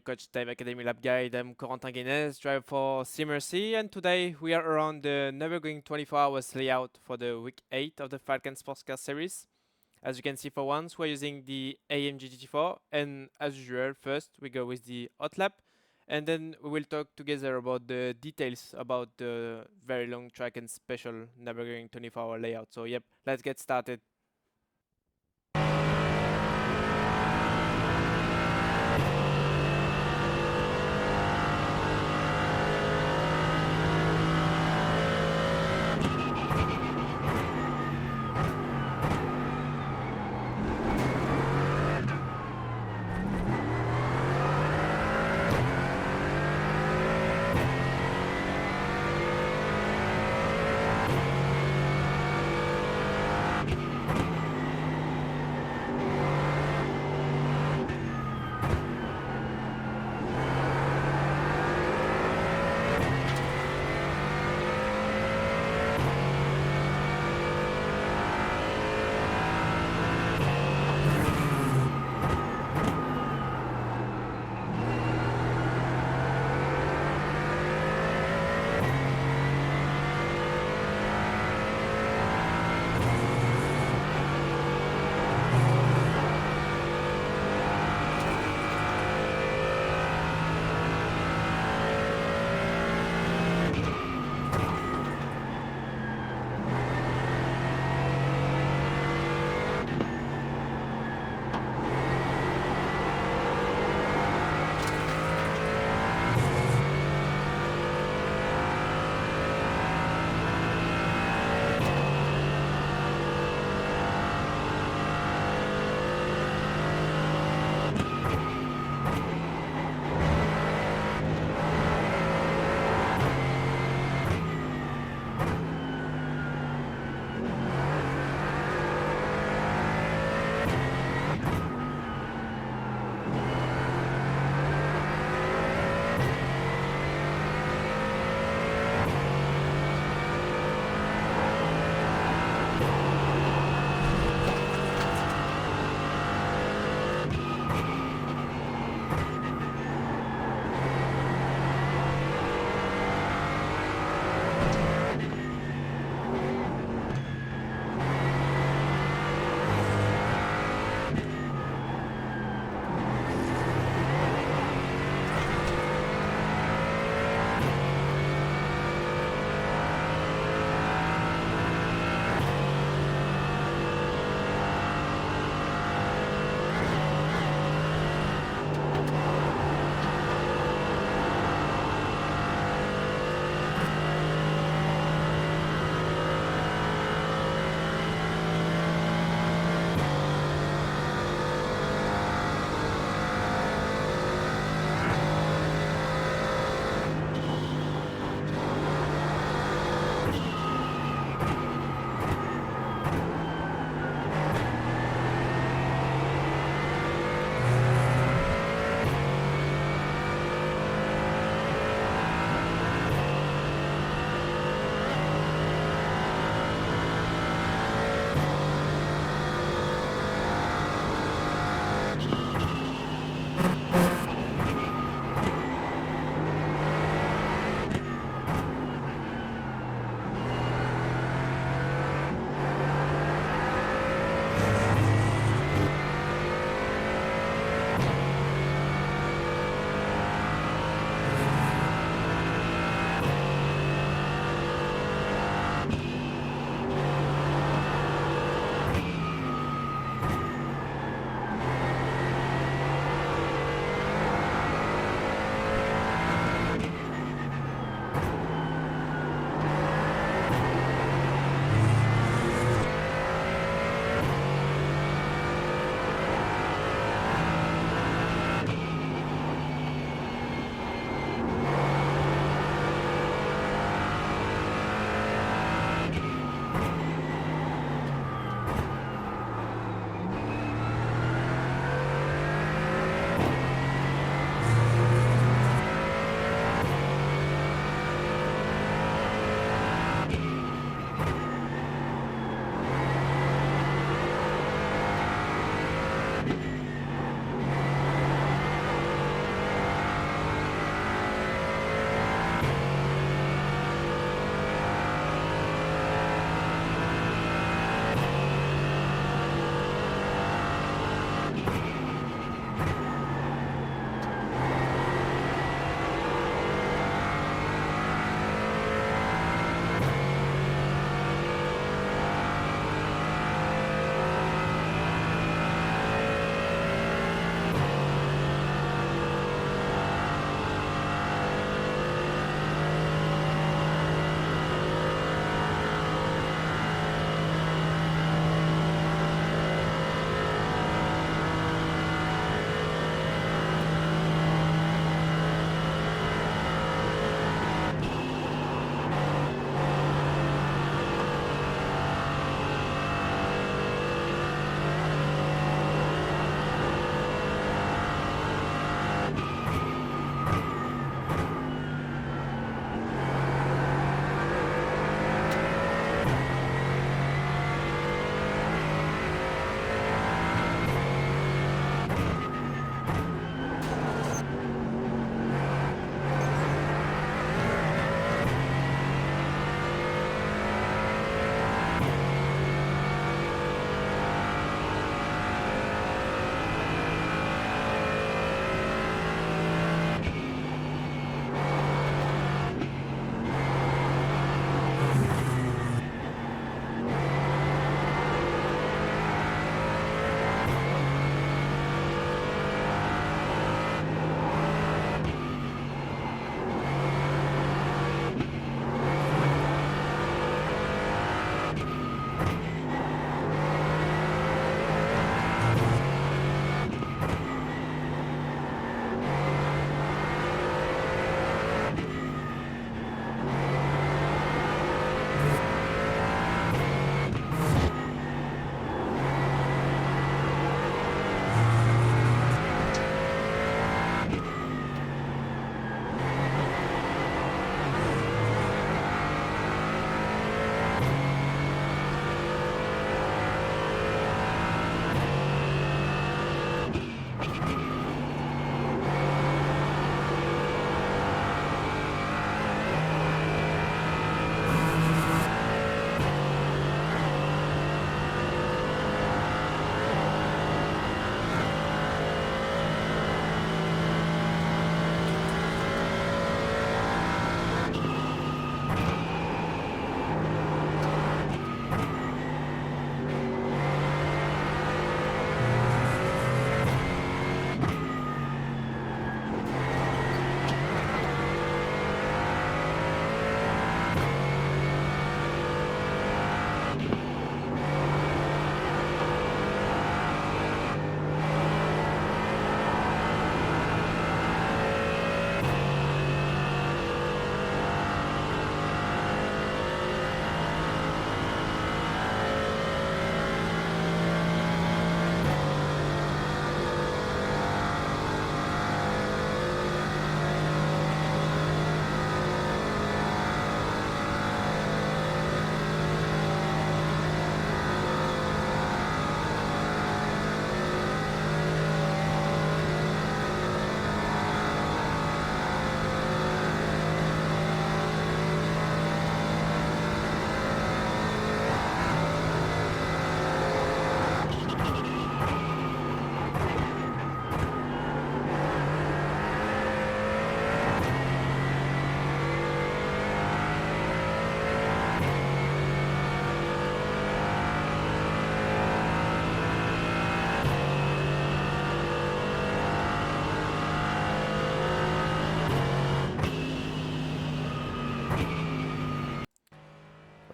coach Time Academy Lab Guide. I'm Corentin Guinez, driver for CMRC, and today we are around the Nurburgring 24 hours layout for the week 8 of the Falcon Sports Car Series. As you can see, for once, we're using the AMG GT4, and as usual, first we go with the hot lap, and then we will talk together about the details about the very long track and special Nurburgring 24-hour layout. So yep, let's get started.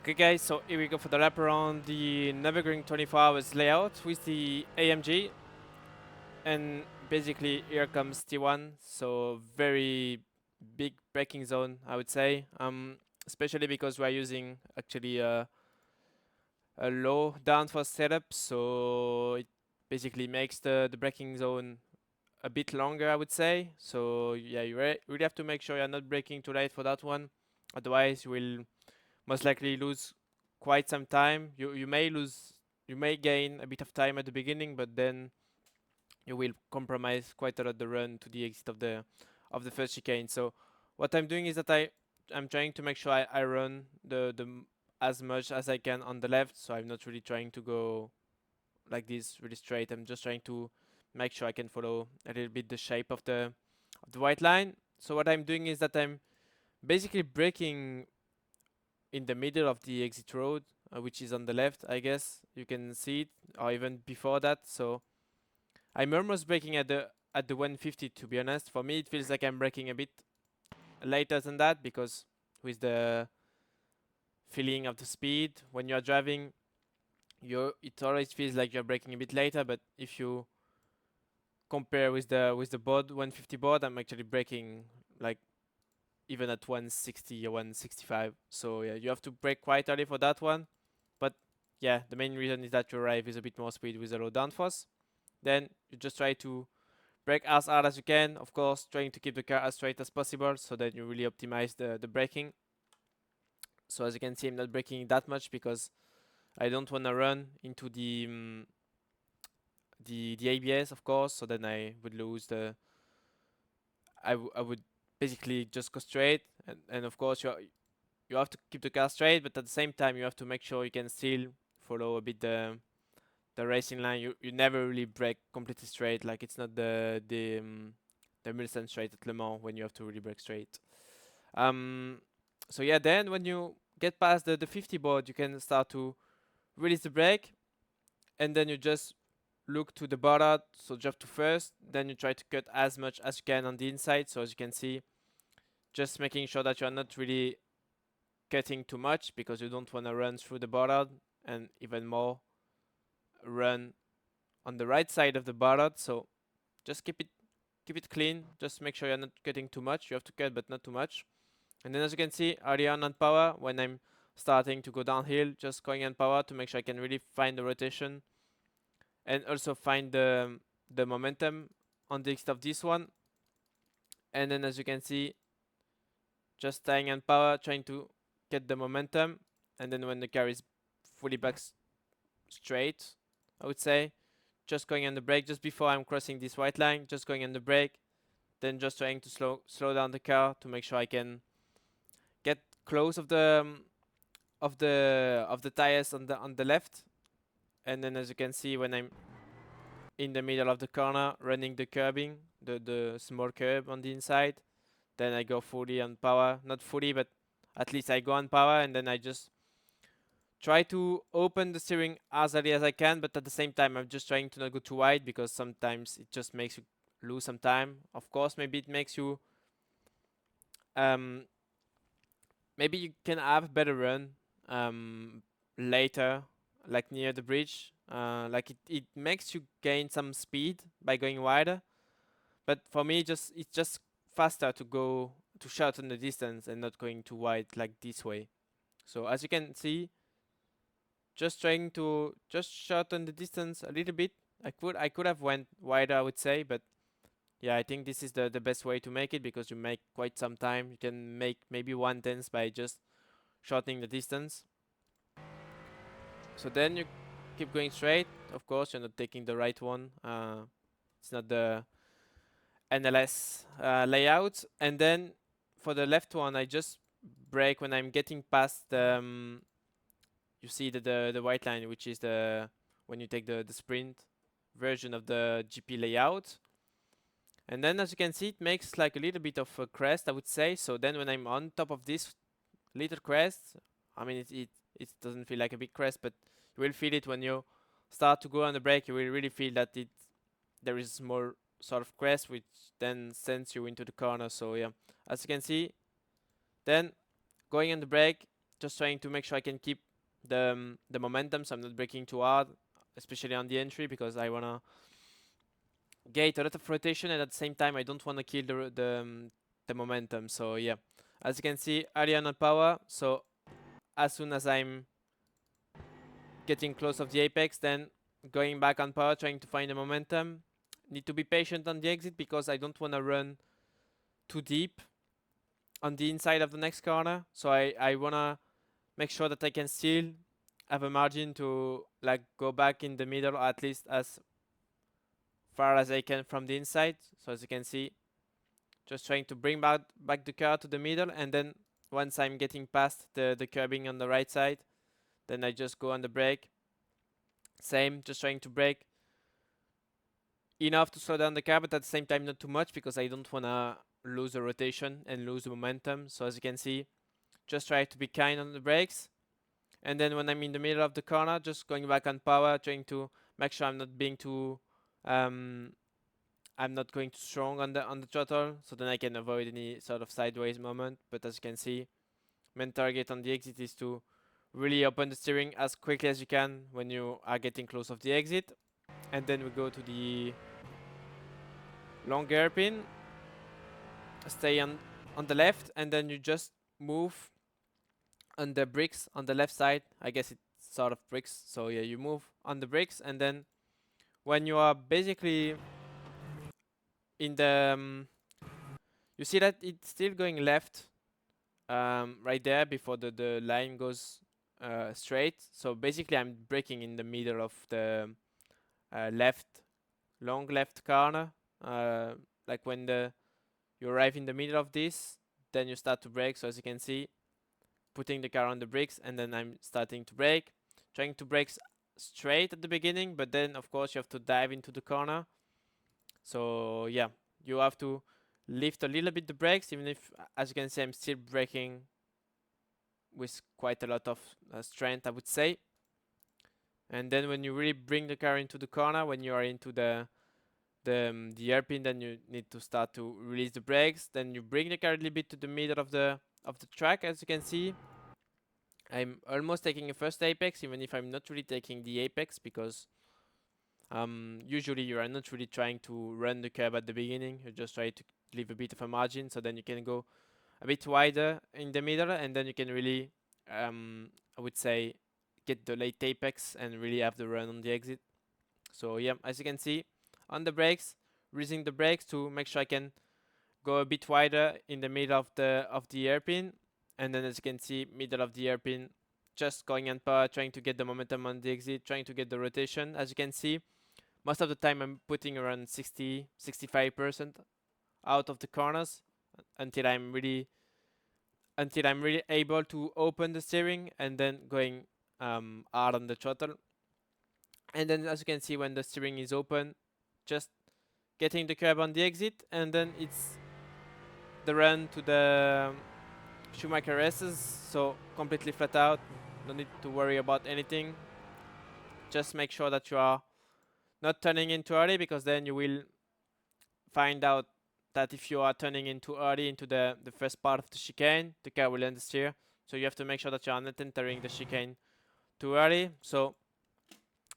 Okay guys, so here we go for the lap around the Nurburgring 24 hours layout with the AMG, and basically here comes T1, so very big braking zone I would say, especially because we're using actually a low downforce setup, so it basically makes the braking zone a bit longer I would say. So yeah, you really have to make sure you're not braking too late for that one, otherwise you will most likely lose quite some time. You may gain a bit of time at the beginning, but then you will compromise quite a lot the run to the exit of the first chicane. So what I'm doing is that I'm trying to make sure I run as much as I can on the left. So I'm not really trying to go like this really straight. I'm just trying to make sure I can follow a little bit the shape of the white line. So what I'm doing is that I'm basically braking in the middle of the exit road, which is on the left, I guess you can see it, or even before that. So I'm almost braking at the 150. To be honest, for me it feels like I'm braking a bit later than that, because with the feeling of the speed when you're driving, it always feels like you're braking a bit later. But if you compare with the board 150 board, I'm actually braking like even at 160 or 165. So yeah, you have to brake quite early for that one. But yeah, the main reason is that you arrive with a bit more speed with a low downforce. Then you just try to brake as hard as you can, of course, trying to keep the car as straight as possible, so that you really optimize the braking. So as you can see, I'm not braking that much because I don't want to run into the ABS, of course. So then I would lose I would basically just go straight, and of course you have to keep the car straight, but at the same time you have to make sure you can still follow a bit the racing line. You never really brake completely straight. Like, it's not the Milton straight at Le Mans when you have to really brake straight. Um, so yeah, then when you get past the 50 board, you can start to release the brake, and then you just look to the bollard, so jump to first. Then you try to cut as much as you can on the inside. So as you can see, just making sure that you are not really cutting too much, because you don't want to run through the bollard, and even more run on the right side of the bollard. So just keep it clean. Just make sure you're not cutting too much. You have to cut, but not too much. And then as you can see, early on power, when I'm starting to go downhill, just going on power to make sure I can really find the rotation, and also find the momentum on the exit of this one. And then as you can see, just staying on power, trying to get the momentum. And then when the car is fully back straight, I would say, just going on the brake just before I'm crossing this white line, just going on the brake, then just trying to slow down the car to make sure I can get close of the tires on the left. And then as you can see, when I'm in the middle of the corner running the curbing, the small curb on the inside, then I go fully on power. Not fully, but at least I go on power, and then I just try to open the steering as early as I can, but at the same time I'm just trying to not go too wide, because sometimes it just makes you lose some time. Of course, maybe it makes you um maybe you can have a better run later, like near the bridge. Like, it makes you gain some speed by going wider. But for me, it's just faster to go to shorten the distance and not going too wide like this way. So as you can see, just trying to just shorten the distance a little bit. I could have went wider, I would say, but yeah, I think this is the best way to make it, because you make quite some time. You can make maybe 1/10 by just shortening the distance. So then you keep going straight. Of course, you're not taking the right one. It's not the NLS layout. And then for the left one, I just brake when I'm getting past you see the white line, which is when you take the sprint version of the GP layout. And then as you can see, it makes like a little bit of a crest, I would say. So then when I'm on top of this little crest, I mean, it doesn't feel like a big crest, but you will feel it when you start to go on the brake. You will really feel that there is more sort of crest, which then sends you into the corner. So yeah, as you can see, then going on the brake, just trying to make sure I can keep the momentum, so I'm not braking too hard, especially on the entry, because I wanna get a lot of rotation, and at the same time I don't wanna kill the momentum. So yeah, as you can see, early on power. So as soon as I'm getting close of the apex, then going back on power, trying to find the momentum. Need to be patient on the exit because I don't wanna run too deep on the inside of the next corner. So I wanna make sure that I can still have a margin to like go back in the middle, or at least as far as I can from the inside. So as you can see, just trying to bring back the car to the middle, and then once I'm getting past the curbing on the right side, then I just go on the brake. Same, just trying to brake enough to slow down the car, but at the same time not too much, because I don't wanna lose the rotation and lose the momentum. So as you can see, just try to be kind on the brakes. And then when I'm in the middle of the corner, just going back on power, trying to make sure I'm not being too, I'm not going too strong on the throttle, so then I can avoid any sort of sideways moment. But as you can see, main target on the exit is to really open the steering as quickly as you can when you are getting close of the exit. And then we go to the long hairpin, stay on the left, and then you just move on the bricks on the left side. I guess it's sort of bricks, so yeah, you move on the bricks, and then when you are basically in the you see that it's still going left right there before the line goes straight. So basically I'm braking in the middle of the left long left corner, like when you arrive in the middle of this, then you start to brake. So as you can see, putting the car on the brakes, and then I'm starting to brake, trying to brake straight at the beginning, but then of course you have to dive into the corner. So yeah, you have to lift a little bit the brakes, even if, as you can see, I'm still braking with quite a lot of strength, I would say. And then when you really bring the car into the corner, when you are into the hairpin, then you need to start to release the brakes. Then you bring the car a little bit to the middle of the track. As you can see, I'm almost taking a first apex, even if I'm not really taking the apex, because usually you are not really trying to run the curb at the beginning. You just try to leave a bit of a margin, so then you can go a bit wider in the middle, and then you can really, I would say, get the late apex and really have the run on the exit. So yeah, as you can see, on the brakes, raising the brakes to make sure I can go a bit wider in the middle of the hairpin, and then as you can see, middle of the hairpin, just going on power, trying to get the momentum on the exit, trying to get the rotation. As you can see, most of the time I'm putting around 65% out of the corners until I'm really able to open the steering, and then going hard on the throttle. And then as you can see, when the steering is open, just getting the curb on the exit, and then it's the run to the Schumacher S's. So completely flat out, no need to worry about anything. Just make sure that you are not turning in too early, because then you will find out that if you are turning in too early into the first part of the chicane, the car will understeer. So you have to make sure that you are not entering the chicane too early. So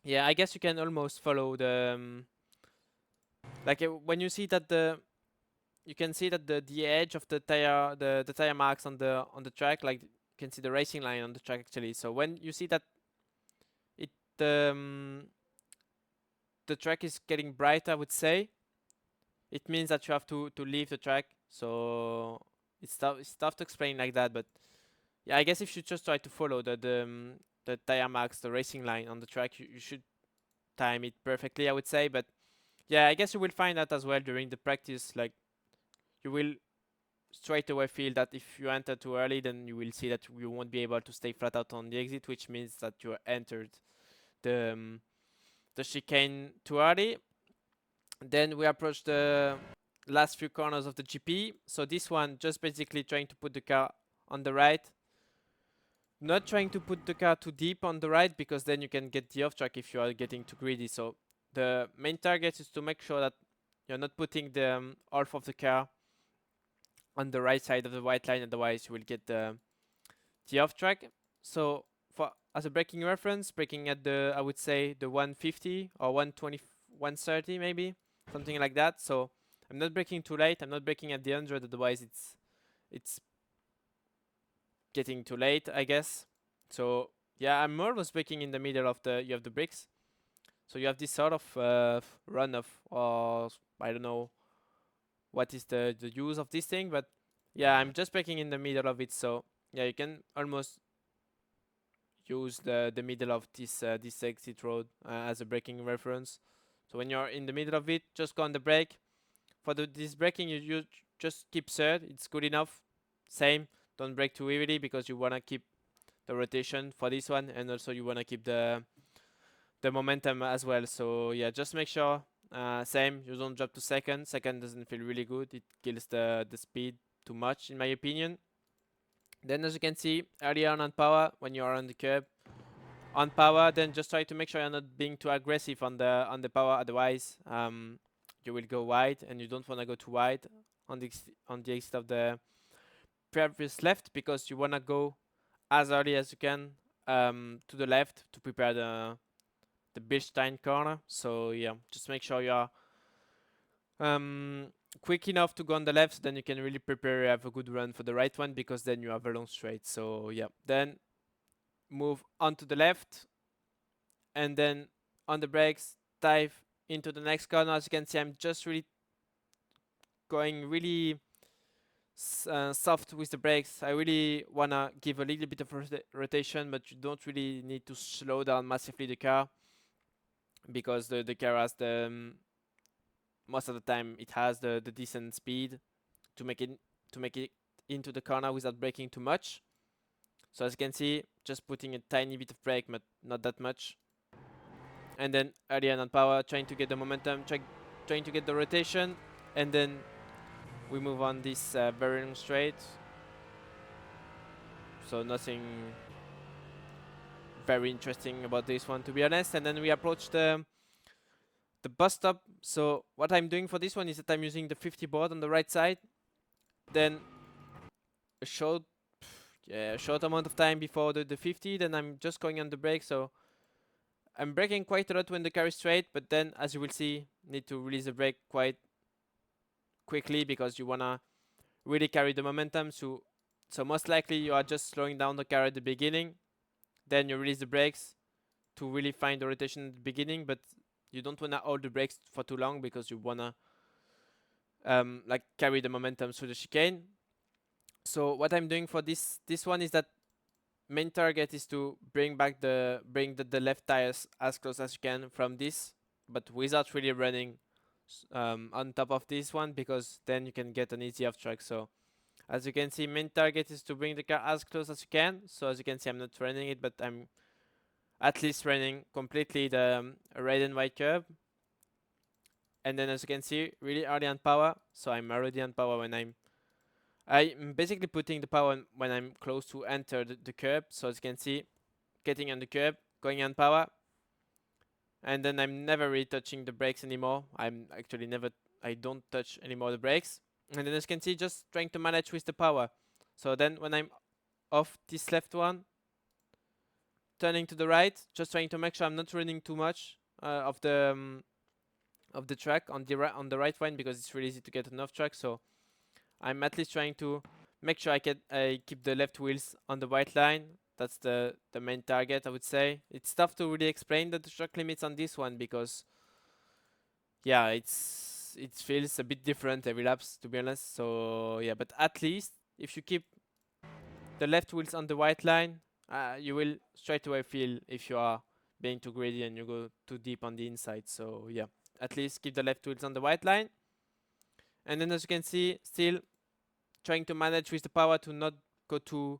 yeah, I guess you can almost follow the like when you see that you can see that the edge of the tire, the tire marks on the track, like you can see the racing line on the track actually. So when you see that it the track is getting bright, I would say, it means that you have to leave the track. So it's tough to explain like that, but yeah, I guess if you just try to follow the tire marks, the racing line on the track, you should time it perfectly, I would say. But yeah, I guess you will find that as well during the practice. Like, you will straight away feel that if you enter too early, then you will see that you won't be able to stay flat out on the exit, which means that you entered the chicane too early. Then we approach the last few corners of the GP. So this one, just basically trying to put the car on the right. Not trying to put the car too deep on the right, because then you can get the off track if you are getting too greedy. So the main target is to make sure that you're not putting the half of the car on the right side of the white line, otherwise you will get the off track. So for as a braking reference, braking at the, I would say the 150 or 120, 130 maybe, something like that. So I'm not braking too late. I'm not braking at the 100, otherwise it's getting too late, I guess. So yeah, I'm more or less braking in the middle of the, you have the bricks. So you have this sort of run of, or I don't know what is the use of this thing, but yeah, I'm just braking in the middle of it. So yeah, you can almost use the middle of this exit road as a braking reference. So when you're in the middle of it, just go on the brake. For this braking, you just keep third. It's good enough. Same. Don't brake too heavily because you wanna keep the rotation for this one, and also you wanna keep the momentum as well. So yeah, just make sure. Same. You don't drop to second. Second doesn't feel really good. It kills the speed too much, in my opinion. Then, as you can see earlier on power, when you are on the curb, on power, then just try to make sure you're not being too aggressive on the power. Otherwise, you will go wide, and you don't want to go too wide on the exit of the previous left, because you want to go as early as you can to the left to prepare the Bilstein corner. So yeah, just make sure you are quick enough to go on the left, so then you can really prepare, have a good run for the right one, because then you have a long straight. So yeah, then move on to the left, and then on the brakes, dive into the next corner. As you can see, I'm just really going really soft with the brakes. I really wanna give a little bit of rotation, but you don't really need to slow down massively the car, because the car has the most of the time it has the decent speed to make it into the corner without braking too much. So as you can see, just putting a tiny bit of brake, but not that much. And then early on power, trying to get the momentum, trying to get the rotation, and then we move on this very long straight. So nothing very interesting about this one, to be honest. And then we approach the bus stop. So what I'm doing for this one is that I'm using the 50 board on the right side, then a short amount of time before the 50, then I'm just going on the brake. So I'm braking quite a lot when the car is straight, but then, as you will see, need to release the brake quite quickly, because you wanna really carry the momentum. So most likely you are just slowing down the car at the beginning, then you release the brakes to really find the rotation at the beginning, but you don't wanna hold the brakes for too long, because you wanna like carry the momentum through the chicane. So what I'm doing for this one is that main target is to bring the left tires as close as you can from this, but without really running on top of this one, because then you can get an easy off track. So as you can see, main target is to bring the car as close as you can. So as you can see, I'm not running it, but I'm at least running completely the red and white curb. And then, as you can see, really early on power. So I'm already on power when I'm basically putting the power when I'm close to enter the curb. So as you can see, getting on the curb, going on power, and then I'm never really touching the brakes anymore. I don't touch anymore the brakes. And then, as you can see, just trying to manage with the power. So then when I'm off this left one, turning to the right, just trying to make sure I'm not running too much of the track on the right one, because it's really easy to get an off track. So I'm at least trying to make sure I keep the left wheels on the white line. That's the main target, I would say. It's tough to really explain the track limits on this one, because yeah, it feels a bit different every laps, to be honest. So yeah, but at least if you keep the left wheels on the white line, you will straight away feel if you are being too greedy and you go too deep on the inside. So yeah, at least keep the left wheels on the white line. And then, as you can see, still trying to manage with the power to not go too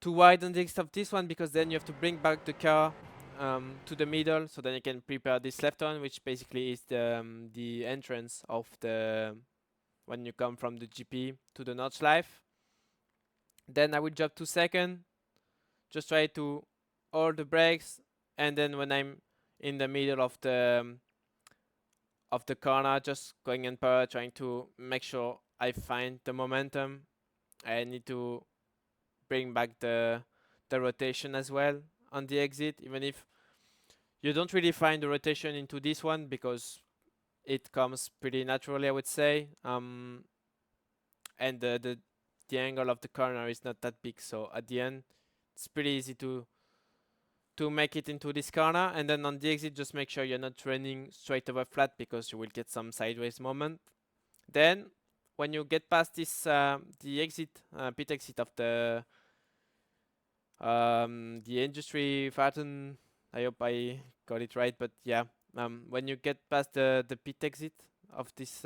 wide on the exit of this one, because then you have to bring back the car to the middle, so then you can prepare this left one, which basically is the entrance of the when you come from the GP to the Nordschleife. Then I will drop 2 seconds, just try to hold the brakes, and then when I'm in the middle of the corner, just going in power, trying to make sure I find the momentum. I need to bring back the rotation as well on the exit, even if you don't really find the rotation into this one because it comes pretty naturally, I would say. And the angle of the corner is not that big, so at the end it's pretty easy to make it into this corner. And then on the exit, just make sure you're not running straight over flat because you will get some sideways moment. Then when you get past this the exit pit exit of the industry Fahrten, I hope I got it right, but yeah, when you get past the pit exit of this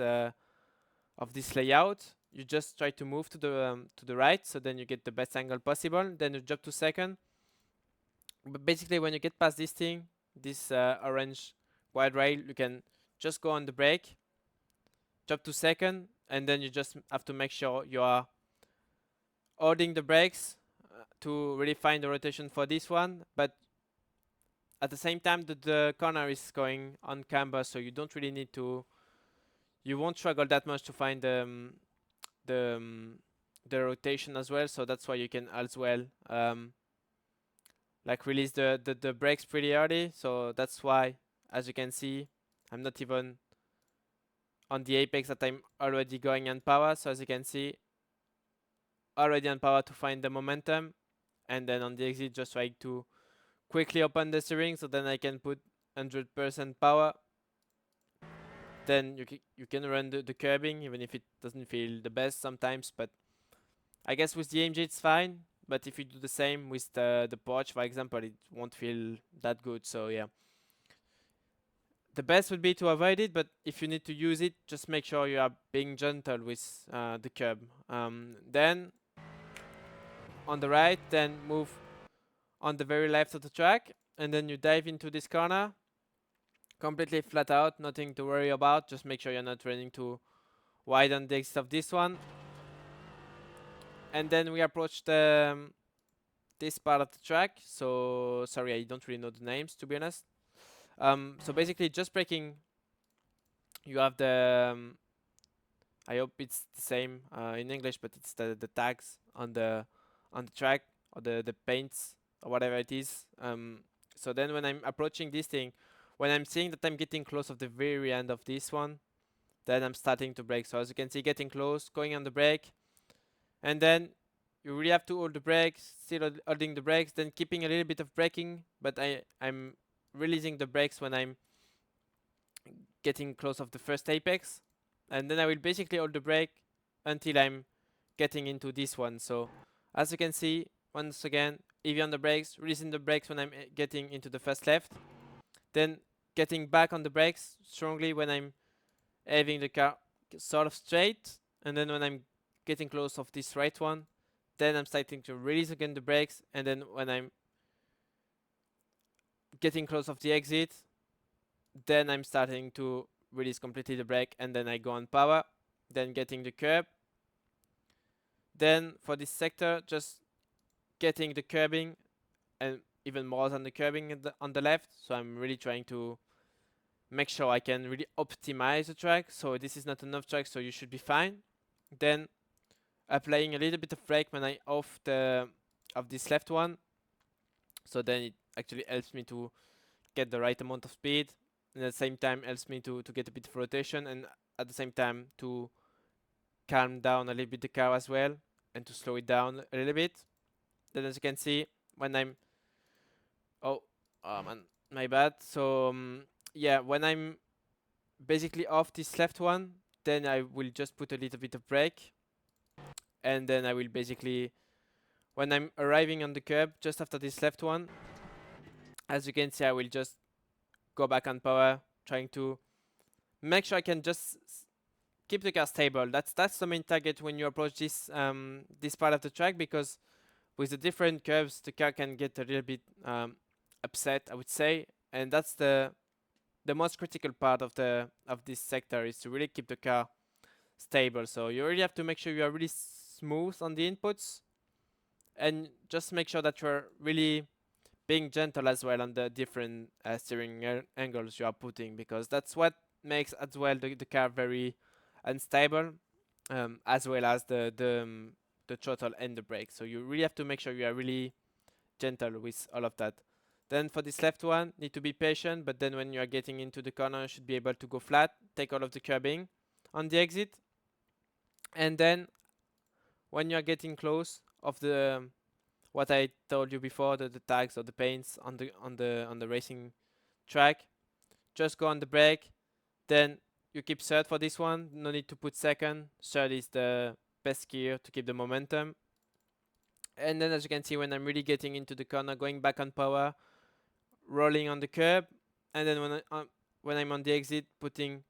layout, you just try to move to the right, so then you get the best angle possible. Then you drop to second. But basically, when you get past this thing, this orange wide rail, you can just go on the brake, drop to second, and then you just have to make sure you are holding the brakes to really find the rotation for this one. But at the same time, the corner is going on camber, so you don't really need to. You won't struggle that much to find the the rotation as well. So that's why you can as well like release the brakes pretty early. So that's why, as you can see, I'm not even on the apex that I'm already going on power. So as you can see, already on power to find the momentum, and then on the exit just trying to quickly open the steering so then I can put 100% power. Then you can run the curbing even if it doesn't feel the best sometimes, but I guess with the AMG it's fine. But if you do the same with the Porsche, for example, it won't feel that good. So yeah, the best would be to avoid it, but if you need to use it, just make sure you are being gentle with the curb. Then on the right, then move on the very left of the track, and then you dive into this corner, completely flat out, nothing to worry about. Just make sure you're not running too wide on the exit of this one. And then we approach this part of the track. So sorry, I don't really know the names, to be honest. So basically, just braking. You have I hope it's the same in English, but it's the tags on the track, or the paints or whatever it is. So then when I'm approaching this thing, when I'm seeing that I'm getting close of the very end of this one, then I'm starting to brake. So as you can see, getting close, going on the brake, and then you really have to hold the brakes, still holding the brakes, then keeping a little bit of braking, but I'm releasing the brakes when I'm getting close of the first apex, and then I will basically hold the brake until I'm getting into this one. So as you can see, once again, heavy on the brakes, releasing the brakes when I'm getting into the first left, then getting back on the brakes strongly when I'm having the car sort of straight, and then when I'm getting close of this right one, then I'm starting to release again the brakes, and then when I'm getting close of the exit, then I'm starting to release completely the brake, and then I go on power, then getting the curb. Then for this sector, just getting the curbing, and even more than the curbing on the left. So I'm really trying to make sure I can really optimize the track. So this is not enough track, so you should be fine. Then applying a little bit of brake when I off this left one. So then it actually helps me to get the right amount of speed, and at the same time helps me to get a bit of rotation, and at the same time to calm down a little bit the car as well, and to slow it down a little bit. Then as you can see, when I'm man, my bad. So yeah, when I'm basically off this left one, then I will just put a little bit of brake, and then I will basically, when I'm arriving on the curb just after this left one, as you can see, I will just go back on power, trying to make sure I can just keep the car stable. That's the main target when you approach this part of the track, because with the different curves, the car can get a little bit upset, I would say, and that's the most critical part of this sector, is to really keep the car stable. So you really have to make sure you are really smooth on the inputs, and just make sure that you're really being gentle as well on the different steering angles you are putting, because that's what makes as well the car very unstable, as well as the throttle and the brake. So you really have to make sure you are really gentle with all of that. Then for this left one, need to be patient, but then when you are getting into the corner, you should be able to go flat, take all of the curbing on the exit. And then when you are getting close of the what I told you before, the tags or the paints on the racing track, just go on the brake. Then you keep third for this one, no need to put second. Third is the best gear to keep the momentum. And then as you can see, when I'm really getting into the corner, going back on power, rolling on the curb, and then when I'm on the exit, putting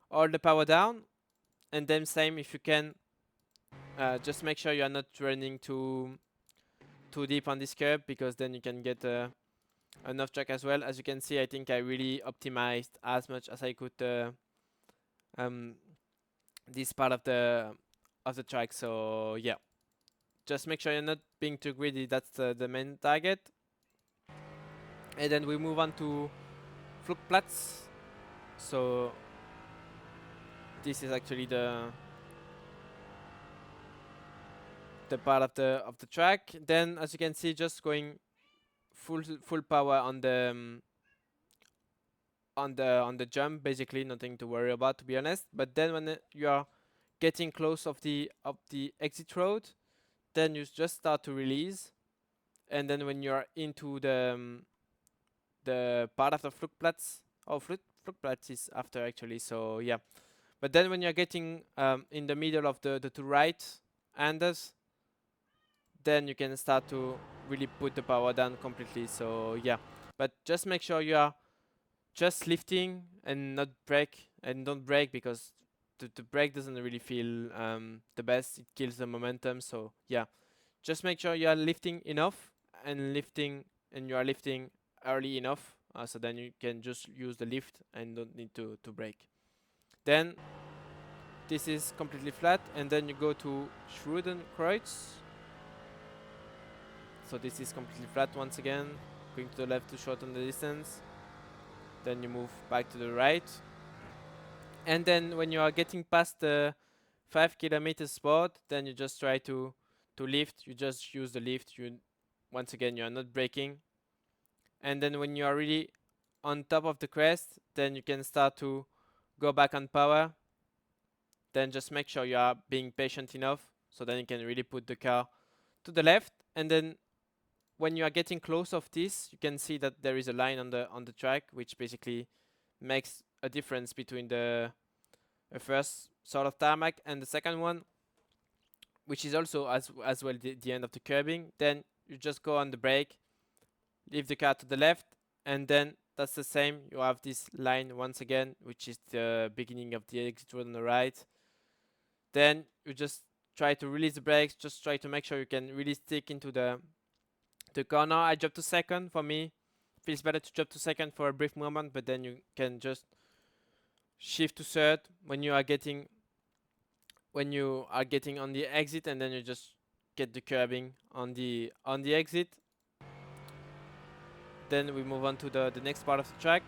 all the power down. And then same, if you can, just make sure you are not running too deep on this curb, because then you can get enough track as well. As you can see, I think I really optimized as much as I could um, this part of the track. So yeah, just make sure you're not being too greedy. That's the main target. And then we move on to Flugplatz. So this is actually the part of the track. Then as you can see, just going full power on the on the jump, basically nothing to worry about, to be honest. But then when you are getting close of the exit road, then you just start to release. And then when you're into the part of the Flugplatz, oh, Flugplatz is after actually, so yeah. But then when you're getting in the middle of the two right handers, then you can start to really put the power down completely. So yeah, but just make sure you are just lifting and not brake, and don't brake, because the brake doesn't really feel the best. It kills the momentum. So yeah, just make sure you are lifting enough and you are lifting early enough, so then you can just use the lift and don't need to brake. Then this is completely flat, and then you go to Schroedenkreuz. So this is completely flat once again, going to the left to shorten the distance. Then you move back to the right. And then when you are getting past the 5 kilometer spot, then you just try to lift. You just use the lift. Once again, you are not braking. And then when you are really on top of the crest, then you can start to go back on power. Then just make sure you are being patient enough, so then you can really put the car to the left. And then when you are getting close of this, you can see that there is a line on the track, which basically makes a difference between the first sort of tarmac and the second one, which is also as well the end of the curbing. Then you just go on the brake, leave the car to the left, and then that's the same. You have this line once again, which is the beginning of the exit road on the right. Then you just try to release the brakes, just try to make sure you can really stick into the corner. I dropped to second. For me, feels better to drop to second for a brief moment, but then you can just shift to third when you are getting on the exit, and then you just get the curbing on the exit. Then we move on to the next part of the track.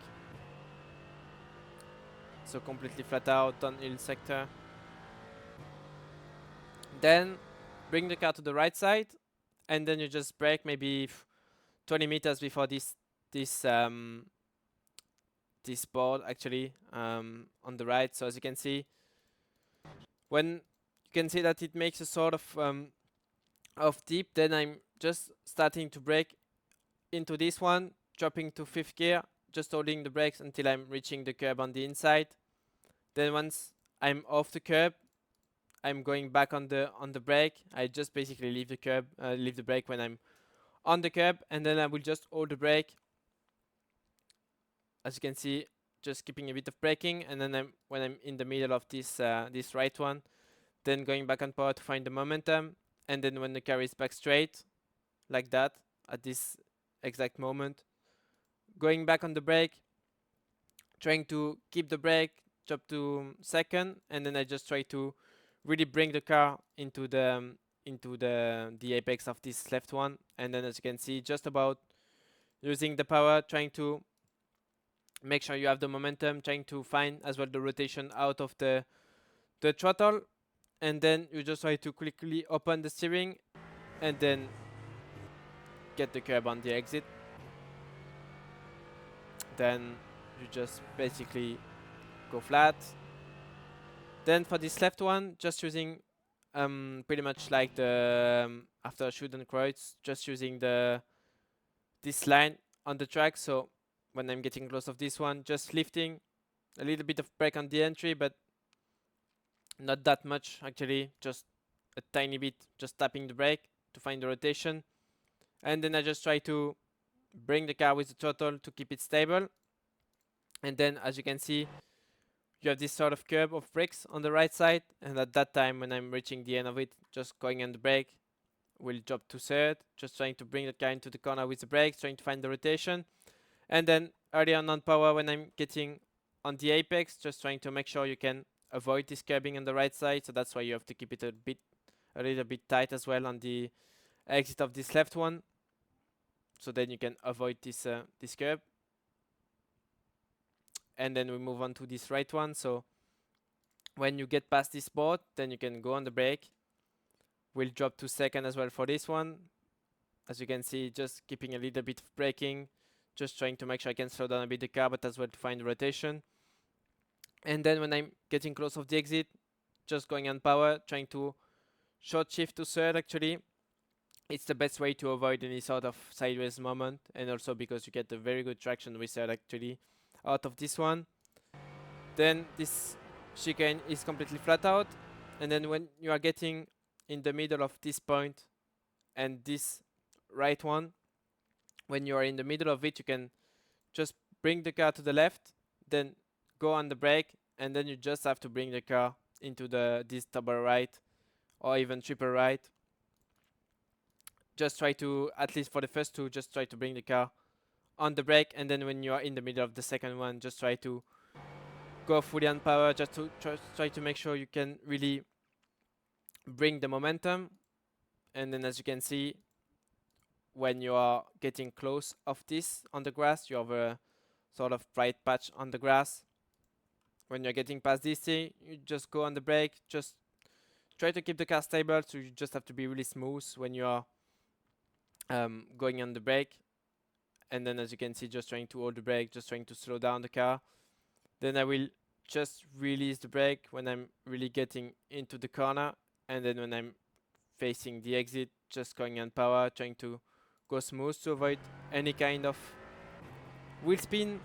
So completely flat out downhill sector. Then bring the car to the right side, and then you just brake maybe 20 meters before this board actually on the right. So as you can see, when you can see that it makes a sort of dip, then I'm just starting to brake into this one, dropping to 5th gear, just holding the brakes until I'm reaching the curb on the inside. Then once I'm off the curb, I'm going back on the brake. I just basically leave the brake when I'm on the curb, and then I will just hold the brake. As you can see, just keeping a bit of braking, and then when I'm in the middle of this right one, then going back on power to find the momentum, and then when the car is back straight, like that, at this exact moment, going back on the brake, trying to keep the brake, drop to second, and then I just try to really bring the car into the apex of this left one. And then as you can see, just about using the power, trying to make sure you have the momentum, trying to find as well the rotation out of the throttle. and then you just try to quickly open the steering and then get the curb on the exit. Then you just basically go flat. Then for this left one, just using pretty much like the after Schudenkreuz, just using this line on the track. So when I'm getting close of this one, just lifting a little bit of brake on the entry, but not that much actually, just a tiny bit, just tapping the brake to find the rotation. And then I just try to bring the car with the throttle to keep it stable. And then as you can see, you have this sort of curve of brakes on the right side, and at that time when I'm reaching the end of it, just going on the brake, will drop to third, just trying to bring the car into the corner with the brakes, trying to find the rotation. And then early on power, when I'm getting on the apex, just trying to make sure you can avoid this curbing on the right side, so that's why you have to keep it a little bit tight as well on the exit of this left one, so then you can avoid this curb. And then we move on to this right one. So when you get past this board, then you can go on the brake. We'll drop to second as well for this one. As you can see, just keeping a little bit of braking, just trying to make sure I can slow down a bit the car, but as well to find the rotation. And then when I'm getting close of the exit, just going on power, trying to short shift to third actually. It's the best way to avoid any sort of sideways moment, and also because you get a very good traction with third actually out of this one. Then this chicane is completely flat out, and then when you are getting in the middle of this point and this right one, when you are in the middle of it, you can just bring the car to the left, then go on the brake, and then you just have to bring the car into this double right or even triple right. Just try to, at least for the first two, just try to bring the car on the brake, and then when you are in the middle of the second one, just try to go fully on power, just to try to make sure you can really bring the momentum. And then as you can see, when you are getting close of this on the grass, you have a sort of bright patch on the grass. When you're getting past this thing, you just go on the brake, just try to keep the car stable, so you just have to be really smooth when you are going on the brake. And then as you can see, just trying to hold the brake, just trying to slow down the car. Then I will just release the brake when I'm really getting into the corner, and then when I'm facing the exit, just going on power, trying to go smooth to avoid any kind of wheel spin.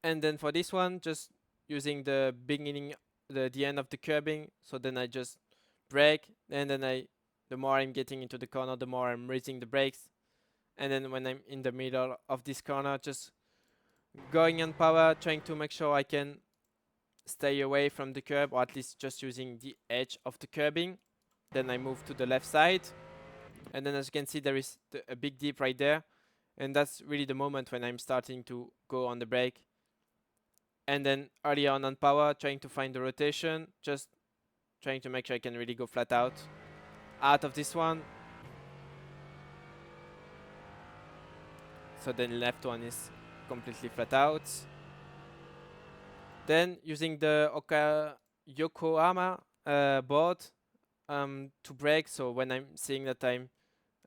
And then for this one, just using the beginning, the end of the curbing, so then I just brake, and then the more I'm getting into the corner, the more I'm raising the brakes. And then when I'm in the middle of this corner, just going on power, trying to make sure I can stay away from the curb, or at least just using the edge of the curbing. Then I move to the left side, and then as you can see, there is a big dip right there, and that's really the moment when I'm starting to go on the brake. And then early on power, trying to find the rotation, just trying to make sure I can really go flat out of this one. So then left one is completely flat out. Then using the Yokohama board to brake. So when I'm seeing that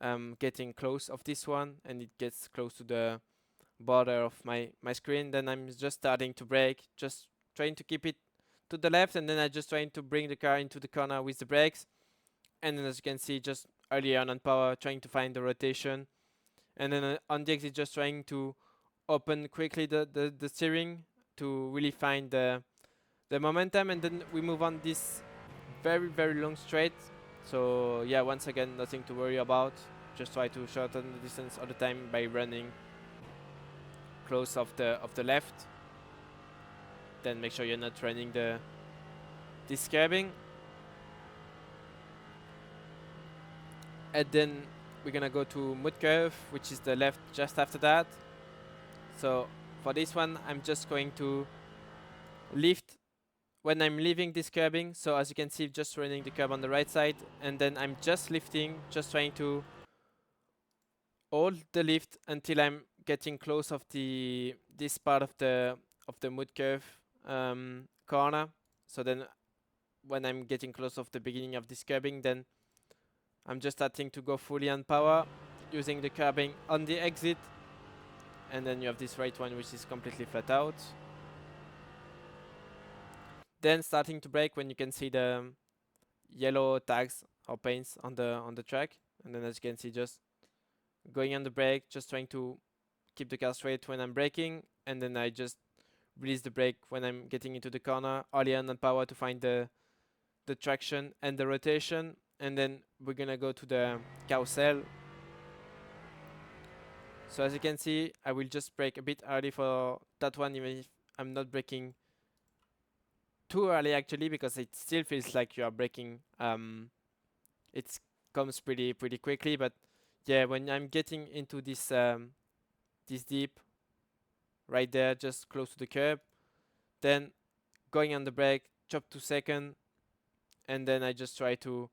I'm getting close of this one and it gets close to the border of my screen, then I'm just starting to brake, just trying to keep it to the left, and then I just trying to bring the car into the corner with the brakes. And then as you can see, just early on power, trying to find the rotation. And then on the exit, just trying to open quickly the steering to really find the momentum. And then we move on this very long straight. So yeah, once again, nothing to worry about. Just try to shorten the distance all the time by running close of the left. Then make sure you're not running this curbing. And then we're gonna go to mud curve, which is the left just after that. So for this one, I'm just going to lift when I'm leaving this curbing. So as you can see, just running the curb on the right side, and then I'm just lifting, just trying to hold the lift until I'm getting close of this part of the mud curve, corner. So then when I'm getting close of the beginning of this curbing, then I'm just starting to go fully on power, using the curbing on the exit. And then you have this right one which is completely flat out. Then starting to brake when you can see the yellow tags or paints on the track. And then as you can see, just going on the brake, just trying to keep the car straight when I'm braking, and then I just release the brake when I'm getting into the corner, early on power to find the traction and the rotation. And then we're gonna go to the carousel. So as you can see, I will just brake a bit early for that one, even if I'm not braking too early actually, because it still feels like you are braking. It comes pretty quickly, but yeah, when I'm getting into this this deep right there, just close to the curb, then going on the brake, chop to second, and then I just try to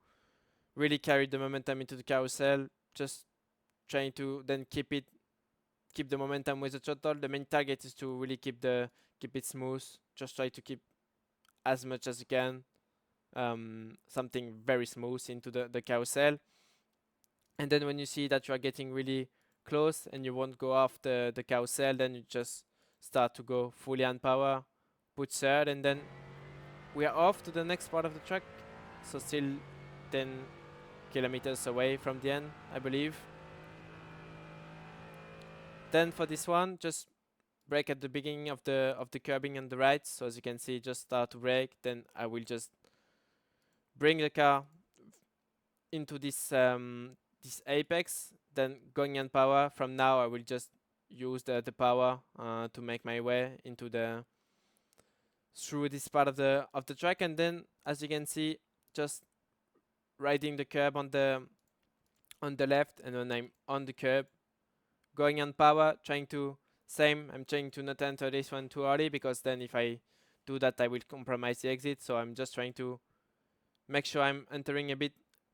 really carry the momentum into the carousel, just trying to then keep the momentum with the throttle. The main target is to really keep it smooth. Just try to keep as much as you can, something very smooth into the carousel. And then when you see that you are getting really close and you won't go off the carousel, then you just start to go fully on power, put third, and then we are off to the next part of the track. So still 10 kilometers away from the end, I believe. Then for this one, just brake at the beginning of the curbing on the right. So as you can see, just start to brake. Then I will just bring the car into this this apex. Then going on power. From now, I will just use the power to make my way into through this part of the track. And then as you can see, just riding the curb on the left, and when I'm on the curb, going on power, trying to I'm trying to not enter this one too early, because then if I do that, I will compromise the exit. So I'm just trying to make sure I'm entering a bit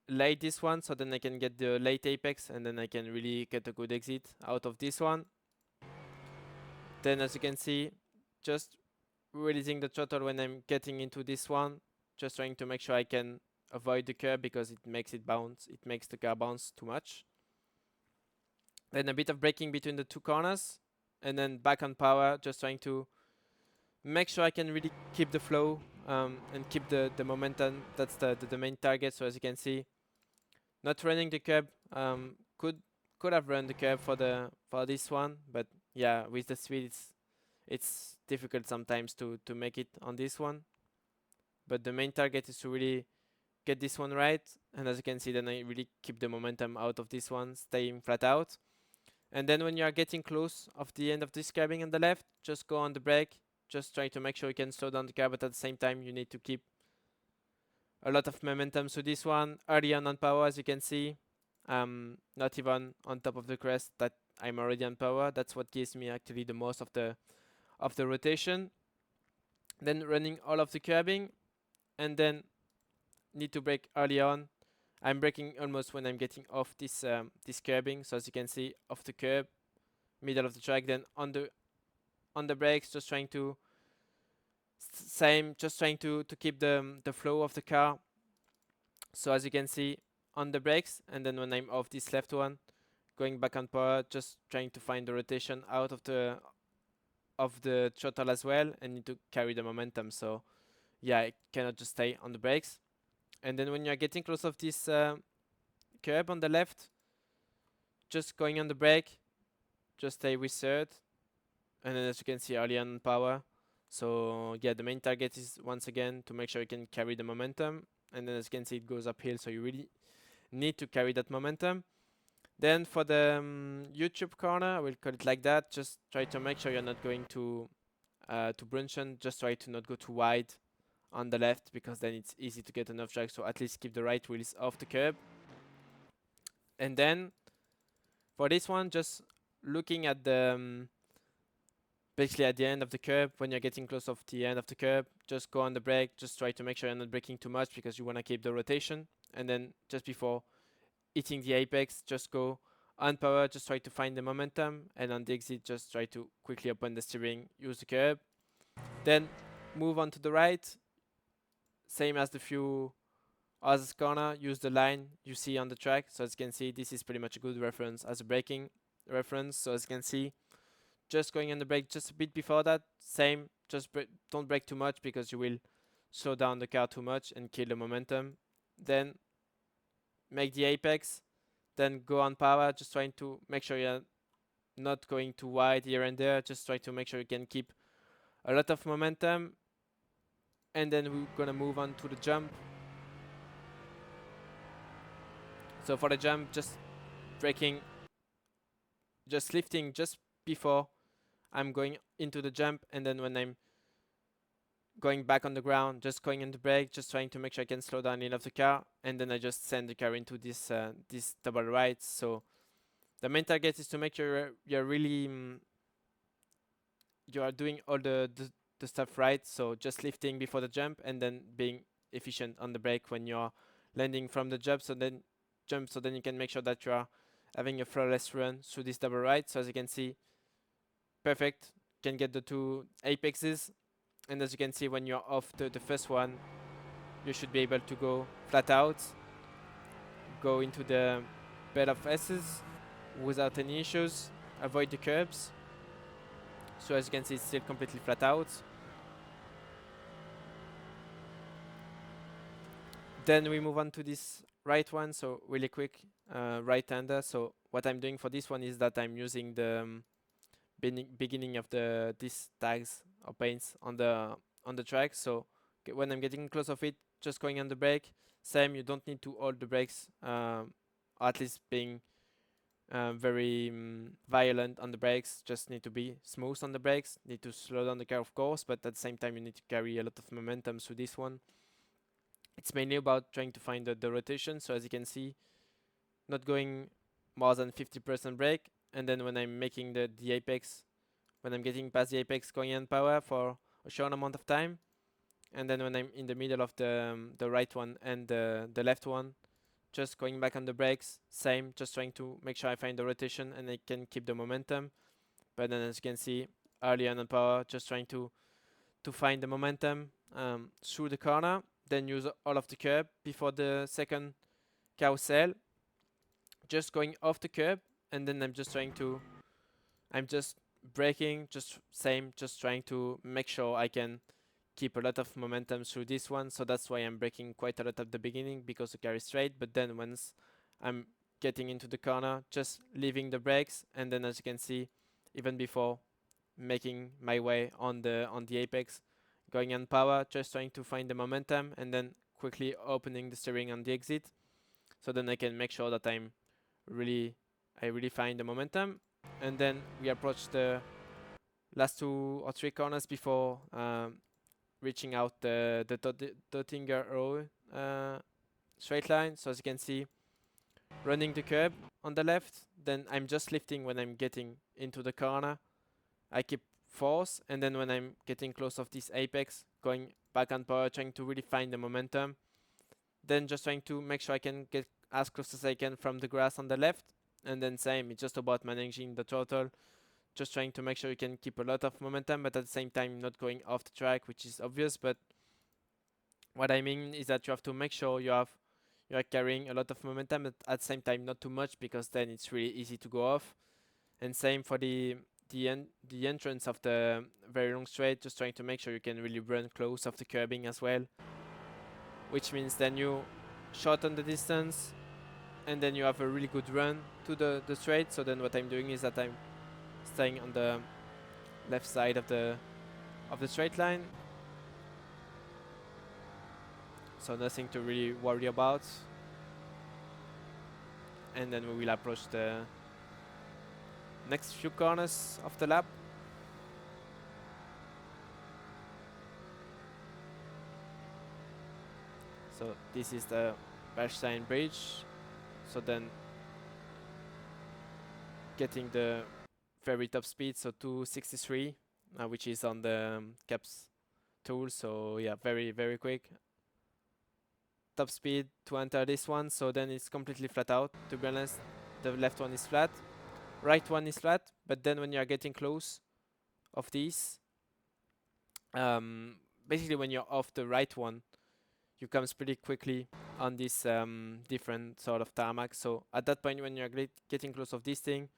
late this one, so then I can get the late apex, and then I can really get a good exit out of this one. Then as you can see, just releasing the throttle when I'm getting into this one, just trying to make sure I can avoid the curb, because it makes the car bounce too much. Then a bit of braking between the two corners, and then back on power, just trying to make sure I can really keep the flow and keep the momentum. That's the main target. So as you can see, not running the curb, could have run the curb for this one, but yeah, with the speed it's difficult sometimes to make it on this one. But the main target is to really get this one right, and as you can see, then I really keep the momentum out of this one, staying flat out. And then when you are getting close of the end of this curbing on the left, just go on the brake. Just try to make sure you can slow down the car, but at the same time you need to keep a lot of momentum. So this one, early on power, as you can see, not even on top of the crest, that I'm already on power. That's what gives me actually the most of the rotation. Then running all of the curbing, and then need to brake early on. I'm braking almost when I'm getting off this this curbing. So as you can see, off the curb, middle of the track, then on the brakes, just trying to just trying to keep the flow of the car. So as you can see, on the brakes, and then when I'm off this left one, going back on power, just trying to find the rotation out of the throttle as well, and need to carry the momentum. So yeah, I cannot just stay on the brakes. And then when you're getting close of this curb on the left, just going on the brake, just stay with third, and then as you can see, early on power. So yeah, the main target is once again to make sure you can carry the momentum, and then as you can see, it goes uphill, so you really need to carry that momentum. Then for the YouTube corner, I will call it like that, just try to make sure you're not going to Brunchen. Just try to not go too wide on the left, because then it's easy to get an off track, so at least keep the right wheels off the curb. And then for this one, just looking at the basically at the end of the curb, when you're getting close of the end of the curb, just go on the brake. Just try to make sure you're not braking too much, because you want to keep the rotation. And then just before hitting the apex, just go on power, just try to find the momentum, and on the exit, just try to quickly open the steering, use the curb. Then move on to the right, same as the few other corner, use the line you see on the track. So as you can see, this is pretty much a good reference as a braking reference. So as you can see, just going on the brake just a bit before that, same, just don't brake too much because you will slow down the car too much and kill the momentum. Then make the apex, then go on power, just trying to make sure you're not going too wide here and there, just try to make sure you can keep a lot of momentum. And then we're gonna move on to the jump. So for the jump, just braking, just lifting just before I'm going into the jump, and then when I'm going back on the ground, just going in the brake, just trying to make sure I can slow down enough the car, and then I just send the car into this this double right. So the main target is to make sure you're really you are doing all the stuff right. So just lifting before the jump, and then being efficient on the brake when you're landing from the jump. So then you can make sure that you are having a flawless run through this double right. So as you can see, perfect, can get the two apexes. And as you can see, when you're off the first one, you should be able to go flat out, go into the bed of S's without any issues, avoid the curbs. So as you can see, it's still completely flat out. Then we move on to this right one, so really quick, right-hander. So what I'm doing for this one is that I'm using the beginning of these tags or paints on the track. So when I'm getting close of it, just going on the brake. Same, you don't need to hold the brakes, or at least being very violent on the brakes. Just need to be smooth on the brakes. Need to slow down the car, of course, but at the same time you need to carry a lot of momentum through this one. It's mainly about trying to find the rotation. So as you can see, not going more than 50% brake, and then when I'm making the apex, when I'm getting past the apex, going on power for a short amount of time, and then when I'm in the middle of the right one and the left one, just going back on the brakes, same, just trying to make sure I find the rotation and I can keep the momentum. But then as you can see, early on power, just trying to find the momentum through the corner, then use all of the curb before the second carousel, just going off the curb, and then I'm just braking, just same, just trying to make sure I can keep a lot of momentum through this one. So that's why I'm braking quite a lot at the beginning, because the car is straight. But then once I'm getting into the corner, just leaving the brakes, and then as you can see, even before making my way on the apex, going on power, just trying to find the momentum, and then quickly opening the steering on the exit, so then I can make sure that I really find the momentum. And then we approach the last 2 or 3 corners before reaching out the Dottinger row straight line. So as you can see, running the curb on the left, then I'm just lifting when I'm getting into the corner. I keep force, and then when I'm getting close of this apex, going back on power, trying to really find the momentum. Then just trying to make sure I can get as close as I can from the grass on the left. And then same, it's just about managing the throttle, just trying to make sure you can keep a lot of momentum, but at the same time not going off the track, which is obvious. But what I mean is that you have to make sure you are carrying a lot of momentum, but at the same time not too much, because then it's really easy to go off. And same for the entrance of the very long straight, just trying to make sure you can really run close of the curbing as well, which means then you shorten the distance, and then you have a really good run to the straight. So then what I'm doing is that I'm staying on the left side of the straight line, so nothing to really worry about. And then we will approach the next few corners of the lap. So this is the Bechstein Bridge. So then getting the very top speed, so 263, which is on the caps tool. So yeah, very quick top speed to enter this one. So then it's completely flat out. To be honest, the left one is flat, right one is flat, but then when you are getting close of these, basically when you're off the right one, you comes pretty quickly on this different sort of tarmac. So at that point, when you're getting close of this thing,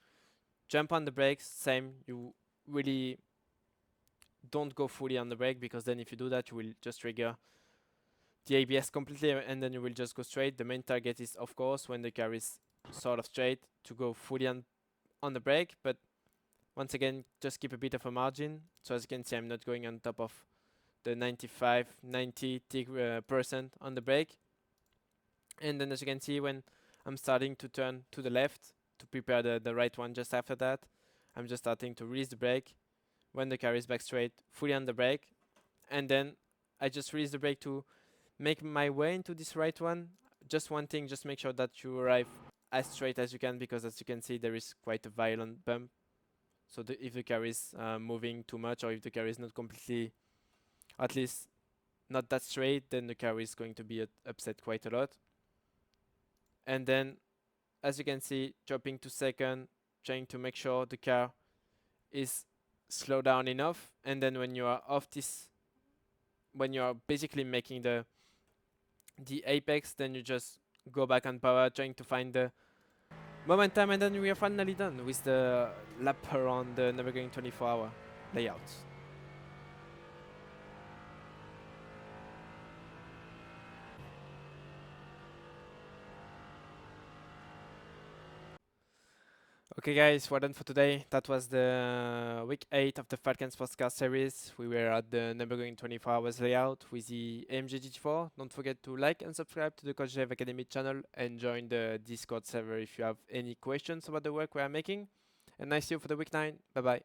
jump on the brakes. Same, you really don't go fully on the brake, because then if you do that, you will just trigger the ABS completely, and then you will just go straight. The main target is, of course, when the car is sort of straight, to go fully on the brake, but once again, just keep a bit of a margin. So as you can see, I'm not going on top of the 95, 90% on the brake. And then as you can see, when I'm starting to turn to the left to prepare the right one just after that, I'm just starting to release the brake. When the car is back straight, fully on the brake, and then I just release the brake to make my way into this right one. Just one thing, just make sure that you arrive as straight as you can, because as you can see, there is quite a violent bump. So if the car is moving too much, or if the car is not completely, at least not that straight, then the car is going to be upset quite a lot. And then, as you can see, dropping to second, trying to make sure the car is slow down enough. And then when you are off this, when you are basically making the apex, then you just go back on power, trying to find the momentum, and then we are finally done with the lap around the Nurburgring 24-hour layout. Okay guys, well done for today. That was the week 8 of the Falcon Sports Car Series. We were at the Nurburgring 24 hours layout with the AMG GT4. Don't forget to like and subscribe to the Coach Jeff Academy channel, and join the Discord server if you have any questions about the work we are making. And nice see you for the week 9. Bye bye.